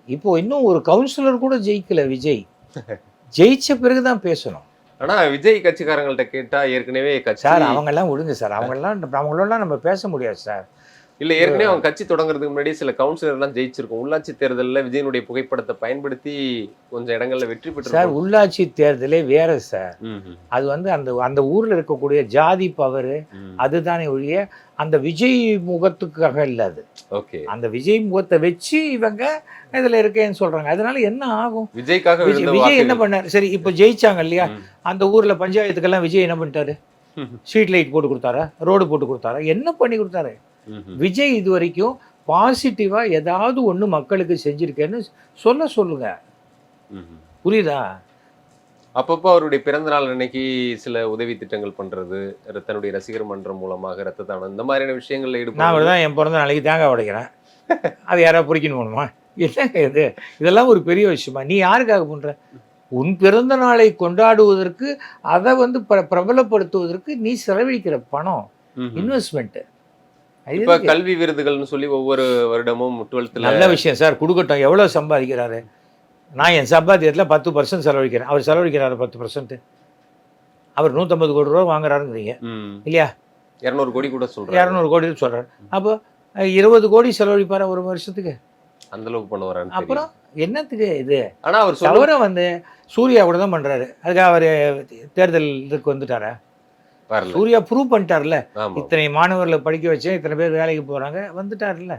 இப்போ இன்னும் ஒரு கவுன்சிலர் கூட ஜெயிக்கல விஜய். ஜெயிச்ச பிறகு தான் பேசணும். ஆனா விஜய் கட்சிக்காரங்கள்ட்ட கேட்டா ஏற்கனவே கட்சி சார் அவங்கெல்லாம் விடுங்க சார். அவங்களெல்லாம் நம்ம பேச முடியாது சார். இல்ல ஏற்கனவே அவங்க கட்சி தொடங்குறதுக்கு முன்னாடி சில கவுன்சிலர்லாம் ஜெயிச்சிருக்கும். உள்ளாட்சி தேர்தல்ல விஜயனுடைய புகைப்படத்தை பயன்படுத்தி கொஞ்சம் இடங்கள்ல வெற்றி சார் பெற்றிருக்கும். உள்ளாட்சி தேர்தலே வேற சார். ம்ஹும். அது வந்து அந்த அந்த ஊர்ல இருக்கக்கூடிய ஜாதி பவரு ம். அதுதானே ஒழிய அந்த விஜய் முகத்துக்காக இல்லை அது. ஓகே. அந்த விஜய் முகத்தை வச்சு இவங்க இதுல இருக்கேன்னு சொல்றாங்க. அதனால என்ன ஆகும்? விஜய்க்காக விழுந்த விஜய் என்ன வாக்குகள். பண்ணாரு? சரி இப்போ ஜெயிச்சாங்க இல்லையா? ம். அந்த ஊர்ல பஞ்சாயத்துக்கெல்லாம் விஜய் என்ன பண்ணிட்டாரு? ஸ்ட்ரீட் லைட் போட்டு கொடுத்தாரா? ரோடு போட்டு கொடுத்தாரா? என்ன பண்ணி கொடுத்தாரு? ம்ஹும். விஜய் இது வரைக்கும் பாசிட்டிவா ஏதாவது ஒண்ணு மக்களுக்கு செஞ்சிருக்கேன்னு சொல்லுங்க. ம்ஹும். புரியுதா? அப்பப்போ அவருடைய பிறந்த நாள் அன்னைக்கு சில உதவி திட்டங்கள் பண்றது, தன்னுடைய ரசிகர் மன்றம் மூலமாக ரத்த தானம் இந்த மாதிரியான விஷயங்கள்ல நான் ஈடுபடுறது. தான் என் பிறந்த நாளைக்கு தேங்காய் உடைக்கிறேன். அது யாராவது பொறிக்கணும் வேணுமா? என்னங்க இது? இதெல்லாம் ஒரு பெரிய விஷயமா? நீ யாருக்காக பண்ற? உன் பிறந்த நாளை கொண்டாடுவதற்கு அதை வந்து பிரபலப்படுத்துவதற்கு நீ செலவழிக்கிற பணம் ம்ஹும். இன்வெஸ்ட்மெண்ட். இப்ப கல்வி விருதுகள்னு சொல்லி ஒவ்வொரு வருடமும் 12th நல்ல விஷயம் சார். கொடுக்கட்டும். எவ்வளோ சம்பாதிக்கிறாரு? நான் என் சம்பாத்தியத்தில் 10% செலவழிக்கிறேன். அவர் செலவழிக்கிறாரு 10%. அவர் 150 கோடி ரூபா வாங்குறாருங்கிறீங்க இல்லையா? 200 கோடி கூட சொல்றாரு. 200 கோடி சொல்கிறார். அப்போ 20 கோடி செலவழிப்பாரா ஒரு வருஷத்துக்கு? அந்த அளவுக்கு பண்ண வரான்னு அப்புறம் என்னத்துக்கு இது? ஆனா அவர் சொல்ற தவிர வந்து சூர்யா கூட தான் பண்ணுறாரு. அதுக்காக அவர் தேர்தல் இதுக்கு வந்துட்டாரா? வரல. சூர்யா ப்ரூவ் பண்ணிட்டார்ல. ஆமா. இத்தனை மாணவர்களை படிக்க வச்சேன், இத்தனை பேர் வேலைக்கு போகிறாங்க, வந்துட்டார்ல.